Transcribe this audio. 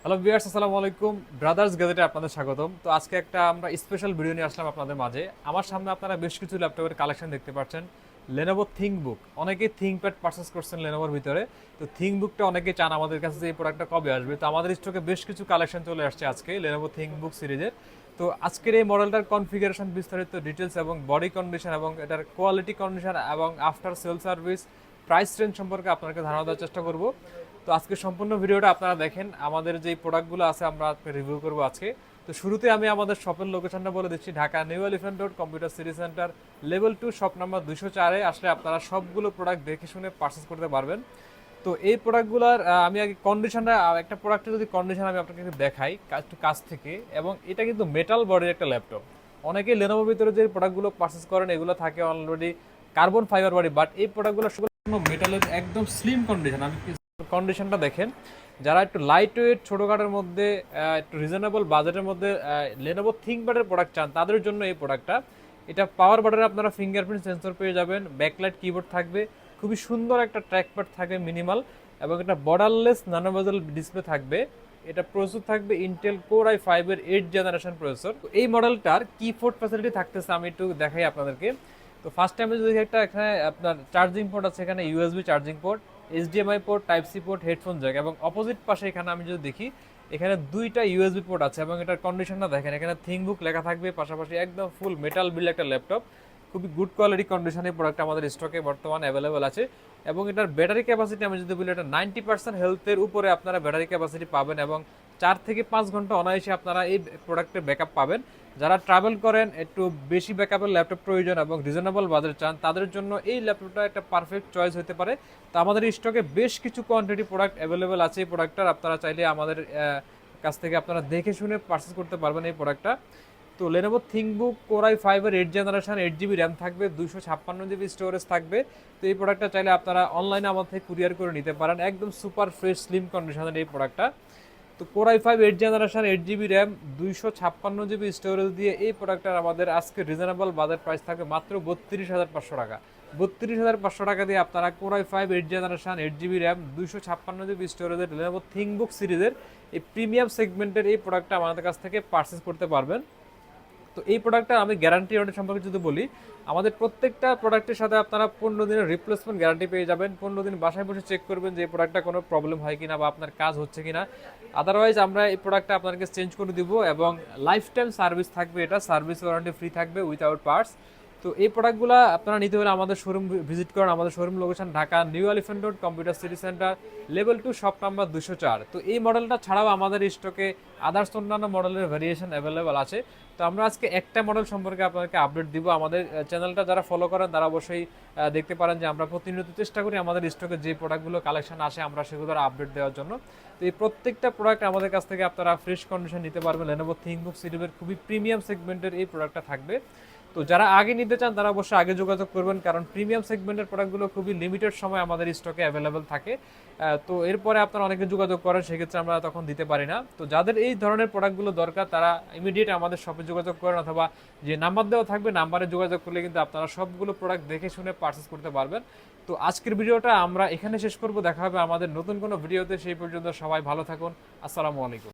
Hello viewers, আসসালামু আলাইকুম। Brothers গ্যাজেটে আপনাদের স্বাগতম। তো আজকে একটা আমরা স্পেশাল ভিডিও নিয়ে আসলাম আপনাদের মাঝে। আমার সামনে আপনারা বেশ কিছু ল্যাপটপের কালেকশন দেখতে পাচ্ছেন। লেনোভো থিংকবুক, অনেকেই থিংকপ্যাড পারচেস করছেন লেনোভোর ভিতরে। তো থিংকবুকটা অনেকেই চান আমাদের কাছে যে এই প্রোডাক্টটা কবে আসবে। তো আমাদের স্টকে বেশ কিছু কালেকশন চলে আসছে আজকে লেনোভো থিংকবুক সিরিজের। তো আজকের এই মডেলটার কনফিগারেশন, বিস্তারিত ডিটেলস এবং বডি কন্ডিশন এবং এটার কোয়ালিটি কন্ডিশন এবং after sale service price range সম্পর্কে আপনাকে ধারণা দেওয়ার চেষ্টা করব। তো আজকে সম্পূর্ণ ভিডিওটা আপনারা দেখেন। আমাদের যে প্রোডাক্টগুলো আছে আমরা রিভিউ করব আজকে। তো শুরুতে আমি আমাদের শপের লোকেশনটা বলে দিচ্ছি, Dhaka new elephant road computer city centre level 2 shop number 204-এ আসলে আপনারা সবগুলো প্রোডাক্ট দেখে শুনে পারচেস করতে পারবেন। তো এই প্রোডাক্টগুলোর আমি আগে কন্ডিশনটা, একটা প্রোডাক্টের যদি কন্ডিশন আমি আপনাকে একটু দেখাই একটু কাছ থেকে, এবং এটা কিন্তু মেটাল বডির একটা ল্যাপটপ। অনেকেই লেনোভোর ভিতরে যে প্রোডাক্টগুলো পারচেস করেন এগুলো থাকে already carbon fibre body, but এই প্রোডাক্টগুলো সবগুলো মেটালের একদম স্লিম কন্ডিশন। আমি কন্ডিশনটা দেখেন। যারা একটু লাইট ওয়েট ছোটোখাটোর মধ্যে একটু রিজনেবল বাজেটের মধ্যে লেনোভো থিংকপ্যাডের প্রোডাক্ট চান তাদের জন্য এই প্রোডাক্টটা। এটা পাওয়ার বাটনে আপনারা ফিঙ্গারপ্রিন্ট সেন্সর পেয়ে যাবেন, ব্যাকলাইট কিবোর্ড থাকবে, খুবই সুন্দর একটা ট্র্যাকপ্যাড থাকবে মিনিমাল, এবং এটা বর্ডারলেস নানো বেজেল ডিসপ্লে থাকবে। এটা প্রসেসর থাকবে ইন্টেল কোর i5-এর 8 জেনারেশন প্রসেসর। তো এই মডেলটার কি ফোর্ট ফ্যাসিলিটি থাকতেছে আমি একটু দেখাই আপনাদেরকে। তো ফার্স্ট টাইমে যদি একটা এখানে আপনার চার্জিং পোর্ট আছে, এখানে USB charging port, HDMI port, type C port, headphone jack, এবং অপোজিট পাশে এখানে আমি যদি দেখি এখানে দুইটা ইউএসবি পোর্ট আছে, এবং এটার কন্ডিশনটা দেখেন। এখানে থিংকবুক লেখা থাকবে, পাশাপাশি একদম ফুল মেটাল বিল্ড একটা ল্যাপটপ। খুবই গুড কোয়ালিটি কন্ডিশনের প্রোডাক্ট আমাদের স্টকে বর্তমানে অ্যাভেলেবেল আছে। এবং এটার ব্যাটারি ক্যাপাসিটি আমি যদি বলি, এটা 90% হেলথের উপরে আপনারা ব্যাটারি ক্যাপাসিটি পাবেন, এবং 4 থেকে 5 ঘন্টা অনায়াসে আপনারা এই প্রোডাক্টের ব্যাকআপ পাবেন। যারা ট্রাভেল করেন, একটু বেশি ব্যাকআপের ল্যাপটপ প্রয়োজন এবং রিজনেবল বাজেট চান, তাদের জন্য এই ল্যাপটপটা একটা পারফেক্ট চয়েস হতে পারে। তো আমাদের স্টকে বেশ কিছু কোয়ান্টিটি প্রোডাক্ট অ্যাভেলেবেল আছে এই প্রোডাক্টটার। আপনারা চাইলে আমাদের কাছ থেকে আপনারা দেখে শুনে পারচেস করতে পারবেন এই প্রোডাক্টটা। তো লেনোভো থিংকবুক কোর i5-এর 8 জেনারেশন, 8 জিবি র্যাম থাকবে, 256 জিবি স্টোরেজ থাকবে। তো এই প্রোডাক্টটা চাইলে আপনারা অনলাইনে আমাদের থেকে কুরিয়ার করে নিতে পারেন। একদম সুপার ফ্রেশ স্লিম কন্ডিশনের এই প্রোডাক্টটা। তো core i5 8 generation, 8 GB RAM, 256 GB storage দিয়ে এই প্রোডাক্টটার আমাদের আজকে রিজনেবল বাজার প্রাইস থাকবে মাত্র 32,500 টাকা। 32,500 টাকা দিয়ে আপনারা core i5 8 generation, 8 GB RAM, 256 GB স্টোরেজের লেনোভো থিংকবুক সিরিজের এই প্রিমিয়াম সেগমেন্টের এই প্রোডাক্টটা আমাদের কাছ থেকে পারচেস করতে পারবেন। তো এই প্রোডাক্টটা আমি গ্যারান্টি ওয়ারেন্টি সম্পর্কে যদি বলি, আমাদের প্রত্যেকটা প্রোডাক্টের সাথে আপনারা 15 দিনের রিপ্লেসমেন্ট গ্যারান্টি পেয়ে যাবেন। 15 দিন বাসায় বসে চেক করবেন যে এই প্রোডাক্টটা কোনো প্রবলেম হয় কিনা বা আপনার কাজ হচ্ছে কিনা। আদারওয়াইজ আমরা এই প্রোডাক্টটা আপনাকে চেঞ্জ করে দিব, এবং লাইফ টাইম সার্ভিস থাকবে, এটা সার্ভিস ওয়ারেন্টি ফ্রি থাকবে উইথাউট পার্টস। তো এই প্রোডাক্টগুলো আপনারা নিতে হলে আমাদের শোরুম ভিজিট করেন। আমাদের showroom location Dhaka new elephant road computer city centre level 2 shop number 204। তো এই মডেলটা ছাড়াও আমাদের স্টকে আদার্স অন্যান্য মডেলের ভেরিয়েশন অ্যাভেলেবল আছে। তো আমরা আজকে একটা মডেল সম্পর্কে আপনাদেরকে আপডেট দিব। আমাদের চ্যানেলটা যারা ফলো করেন তারা অবশ্যই দেখতে পারেন যে আমরা প্রতিনিয়ত চেষ্টা করি আমাদের স্টকে যে প্রোডাক্টগুলো কালেকশন আসে আমরা সেগুলোর আপডেট দেওয়ার জন্য। তো এই প্রত্যেকটা প্রোডাক্ট আমাদের কাছ থেকে আপনারা ফ্রেশ কন্ডিশন নিতে পারবেন। লেনোভো থিংকবুক সিরিজের খুবই প্রিমিয়াম সেগমেন্টের এই প্রোডাক্টটা থাকবে। তো যারা আগে নিতে চান তারা অবশ্যই আগে যোগাযোগ করবেন, কারণ প্রিমিয়াম সেগমেন্টের প্রোডাক্টগুলো খুবই লিমিটেড সময় আমাদের স্টকে অ্যাভেলেবেল থাকে। তো এরপরে আপনারা অনেকে যোগাযোগ করেন, সেক্ষেত্রে আমরা তখন দিতে পারি না। তো যাদের এই ধরনের প্রোডাক্টগুলো দরকার তারা ইমিডিয়েট আমাদের শপে যোগাযোগ করেন, অথবা যে নাম্বার দেওয়া থাকবে নাম্বারে যোগাযোগ করলে কিন্তু আপনারা সবগুলো প্রোডাক্ট দেখে শুনে পারচেস করতে পারবেন। তো আজকের ভিডিওটা আমরা এখানে শেষ করব। দেখা হবে আমাদের নতুন কোনো ভিডিওতে। সেই পর্যন্ত সবাই ভালো থাকুন। আসসালামু আলাইকুম।